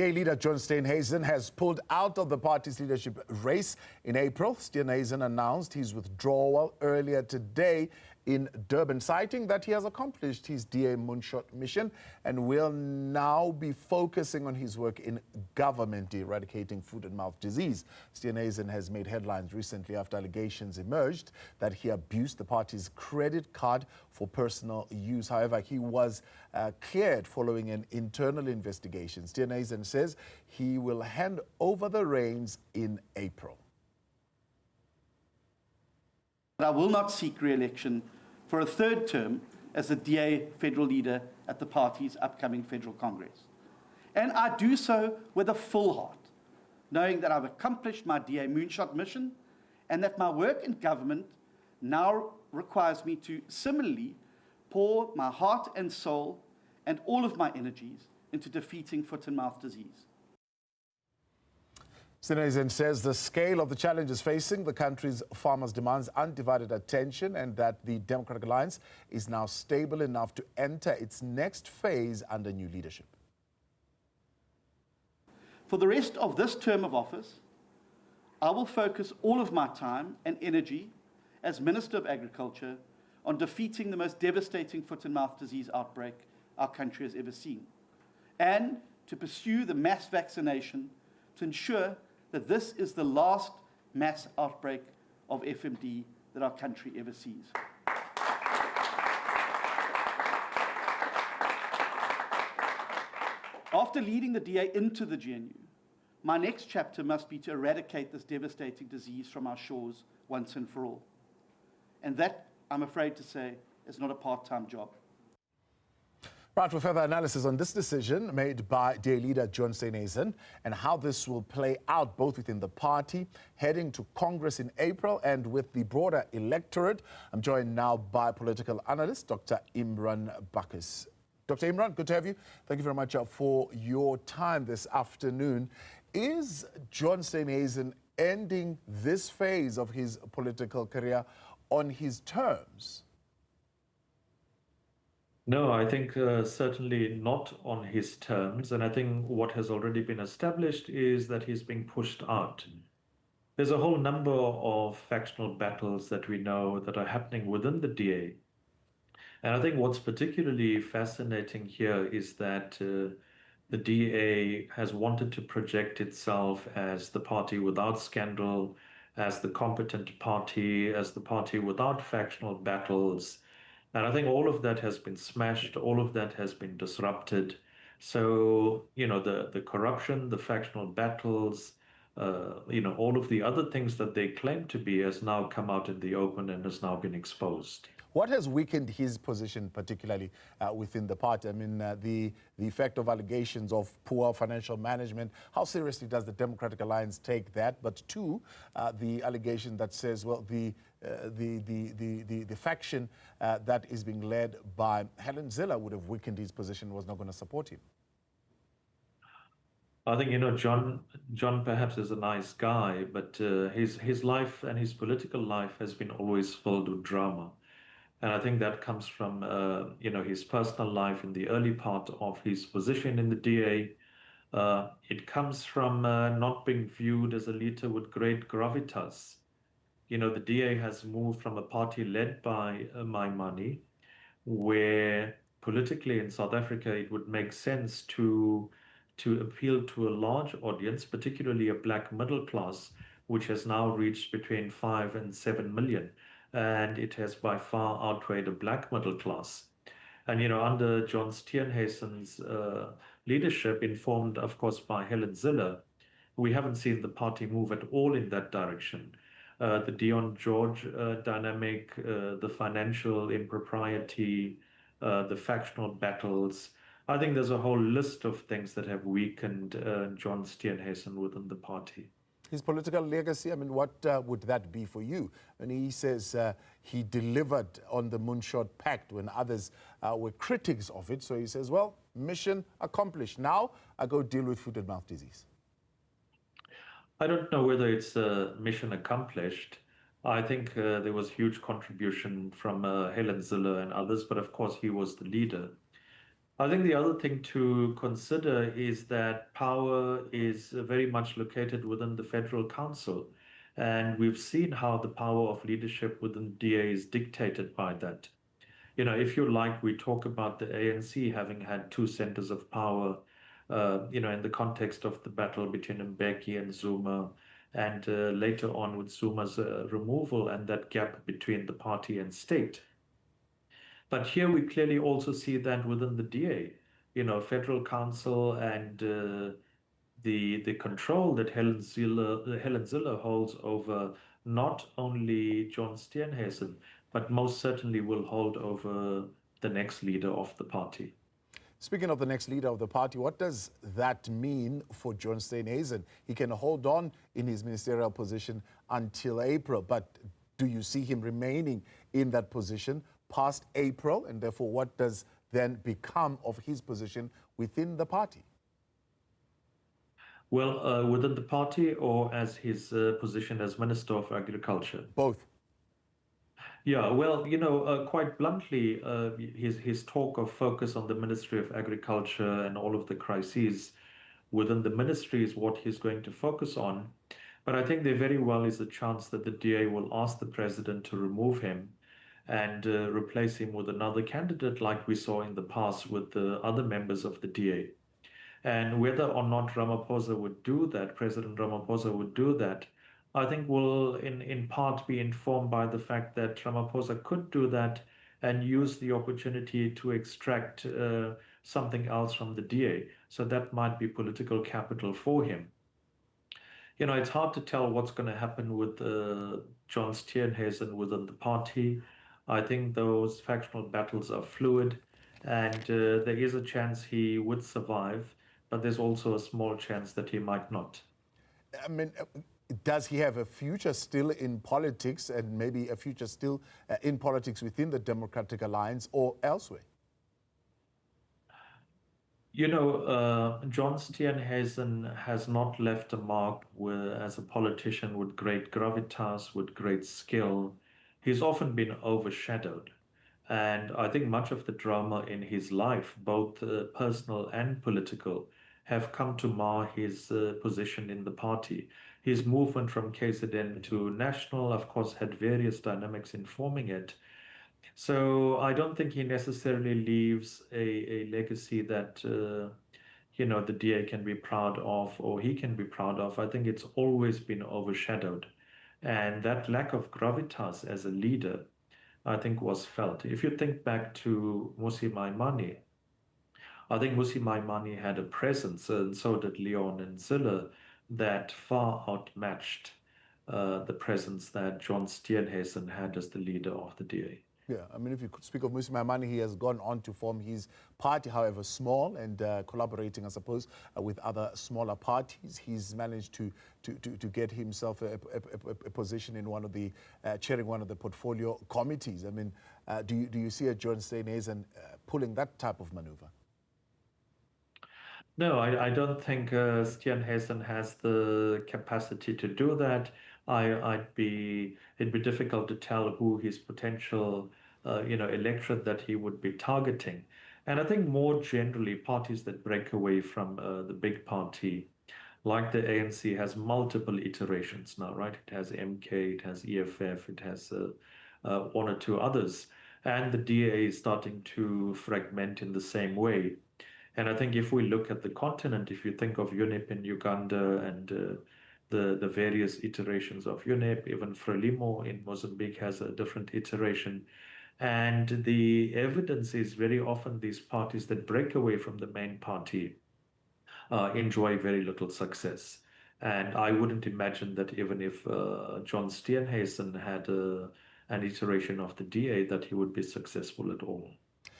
DA leader John Steenhuisen has pulled out of the party's leadership race in April. Steenhuisen announced his withdrawal earlier today in Durban, citing that he has accomplished his DA moonshot mission and will now be focusing on his work in government eradicating foot and mouth disease. Steenhuisen has made headlines recently after allegations emerged that he abused the party's credit card for personal use. However, he was cleared following an internal investigation. Steenhuisen says he will hand over the reins in April. I will not seek re-election for a third term as the DA federal leader at the party's upcoming federal Congress. And I do so with a full heart, knowing that I've accomplished my DA moonshot mission and that my work in government now requires me to similarly pour my heart and soul and all of my energies into defeating foot and mouth disease. Steenhuisen says the scale of the challenges facing the country's farmers demands undivided attention and that the Democratic Alliance is now stable enough to enter its next phase under new leadership. For the rest of this term of office, I will focus all of my time and energy as Minister of Agriculture on defeating the most devastating foot and mouth disease outbreak our country has ever seen, and to pursue the mass vaccination to ensure that this is the last mass outbreak of FMD that our country ever sees. After leading the DA into the GNU, my next chapter must be to eradicate this devastating disease from our shores once and for all. And that, I'm afraid to say, is not a part-time job. Right, for further analysis on this decision made by DA leader John Steenhuisen and how this will play out both within the party, heading to Congress in April, and with the broader electorate, I'm joined now by political analyst Dr Imraan Buccus. Dr Imraan, good to have you. Thank you very much for your time this afternoon. Is John Steenhuisen ending this phase of his political career on his terms? No, I think certainly not on his terms. And I think what has already been established is that he's being pushed out. There's a whole number of factional battles that we know that are happening within the DA. And I think what's particularly fascinating here is that the DA has wanted to project itself as the party without scandal, as the competent party, as the party without factional battles. And I think all of that has been smashed, all of that has been disrupted. So, you know, the corruption, the factional battles, all of the other things that they claim to be has now come out in the open and has now been exposed. What has weakened his position, particularly within the party? I mean, the effect of allegations of poor financial management. How seriously does the Democratic Alliance take that? But two, the allegation that says, well, the faction that is being led by Helen Zille would have weakened his position, was not going to support him. I think, John perhaps is a nice guy, but his life and his political life has been always filled with drama. And I think that comes from, his personal life in the early part of his position in the DA. It comes from not being viewed as a leader with great gravitas. You know, the DA has moved from a party led by my money, where politically in South Africa, it would make sense to appeal to a large audience, particularly a black middle class, which has now reached between 5 and 7 million. And it has by far outweighed a black middle class. And, under John Steenhuisen's leadership, informed, of course, by Helen Zille, we haven't seen the party move at all in that direction. The Dion George dynamic, the financial impropriety, the factional battles. I think there's a whole list of things that have weakened John Steenhuisen within the party. His political legacy, I mean, what would that be for you? And he says he delivered on the Moonshot Pact when others were critics of it. So he says, well, mission accomplished. Now I go deal with foot and mouth disease. I don't know whether it's a mission accomplished. I think there was huge contribution from Helen Zille and others, but of course he was the leader. I think the other thing to consider is that power is very much located within the Federal Council. And we've seen how the power of leadership within DA is dictated by that. If you like, we talk about the ANC having had two centers of power, in the context of the battle between Mbeki and Zuma, and later on with Zuma's removal and that gap between the party and state. But here we clearly also see that within the DA, Federal Council and the control that Helen Zille holds over not only John Steenhuisen, but most certainly will hold over the next leader of the party. Speaking of the next leader of the party, what does that mean for John Steenhuisen? He can hold on in his ministerial position until April, but do you see him remaining in that position past April? And therefore, what does then become of his position within the party? Well, within the party or as his position as Minister of Agriculture? Both. Yeah, well, quite bluntly, his talk of focus on the Ministry of Agriculture and all of the crises within the ministry is what he's going to focus on. But I think there very well is a chance that the DA will ask the president to remove him and replace him with another candidate like we saw in the past with the other members of the DA. And whether or not Ramaphosa would do that, President Ramaphosa would do that, I think will in part be informed by the fact that Ramaphosa could do that and use the opportunity to extract something else from the DA. So that might be political capital for him. It's hard to tell what's going to happen with John Steenhuisen within the party. I think those factional battles are fluid, and there is a chance he would survive, but there's also a small chance that he might not. I mean, does he have a future still in politics and maybe a future still in politics within the Democratic Alliance or elsewhere? John Steenhuisen has not left a mark as a politician with great gravitas, with great skill. He's often been overshadowed. And I think much of the drama in his life, both personal and political, have come to mar his position in the party. His movement from KZN to national, of course, had various dynamics informing it. So I don't think he necessarily leaves a legacy that, the DA can be proud of or he can be proud of. I think it's always been overshadowed. And that lack of gravitas as a leader, I think, was felt. If you think back to Mmusi Maimane, I think Mmusi Maimane had a presence, and so did Leon and Zille, that far outmatched the presence that John Steenhuisen had as the leader of the DA. Yeah, I mean, if you could speak of Mmusi Maimane, he has gone on to form his party, however small, and collaborating, I suppose, with other smaller parties. He's managed to get himself a position in one of the, chairing one of the portfolio committees. I mean, do you see a John Steenhuisen pulling that type of maneuver? No, I don't think Steenhuisen has the capacity to do that. It'd be difficult to tell who his potential, electorate that he would be targeting. And I think more generally, parties that break away from the big party, like the ANC, has multiple iterations now, right? It has MK, it has EFF, it has one or two others. And the DA is starting to fragment in the same way. And I think if we look at the continent, if you think of UNIP in Uganda and the various iterations of UNIP, even Frelimo in Mozambique has a different iteration. And the evidence is very often these parties that break away from the main party enjoy very little success. And I wouldn't imagine that even if John Steenhuisen had an iteration of the DA, that he would be successful at all.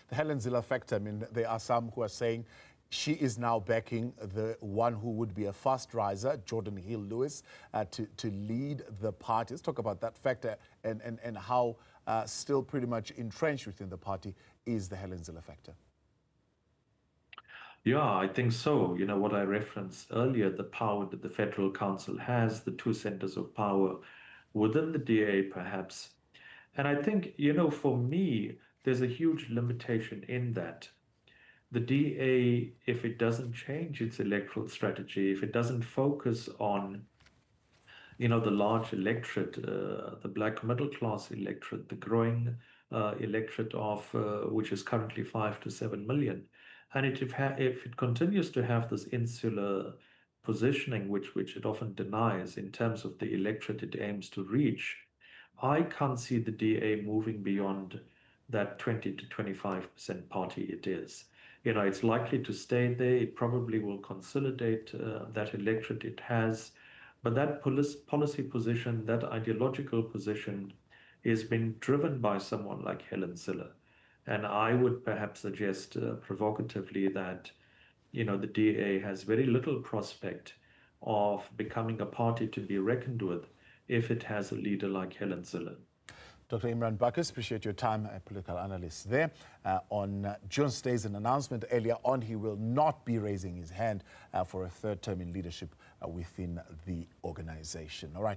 The Helen Zille factor, I mean, there are some who are saying she is now backing the one who would be a fast riser, Jordan Hill-Lewis, to lead the party. Let's talk about that factor and how still pretty much entrenched within the party is the Helen Zille factor. Yeah, I think so. What I referenced earlier, the power that the Federal Council has, the two centers of power within the DA perhaps. And I think, for me, there's a huge limitation in that. the DA, if it doesn't change its electoral strategy, if it doesn't focus on, the large electorate, the black middle class electorate, the growing electorate of which is currently 5 to 7 million, and if it continues to have this insular positioning, which it often denies in terms of the electorate it aims to reach, I can't see the DA moving beyond that 20 to 25% party it is. It's likely to stay there. It probably will consolidate that electorate it has. But that policy position, that ideological position, is being driven by someone like Helen Zille. And I would perhaps suggest provocatively that, the DA has very little prospect of becoming a party to be reckoned with if it has a leader like Helen Zille. Dr. Imraan Buccus, appreciate your time, a political analyst there. On John Steenhuisen announcement earlier on, he will not be raising his hand for a third term in leadership within the organization. All right.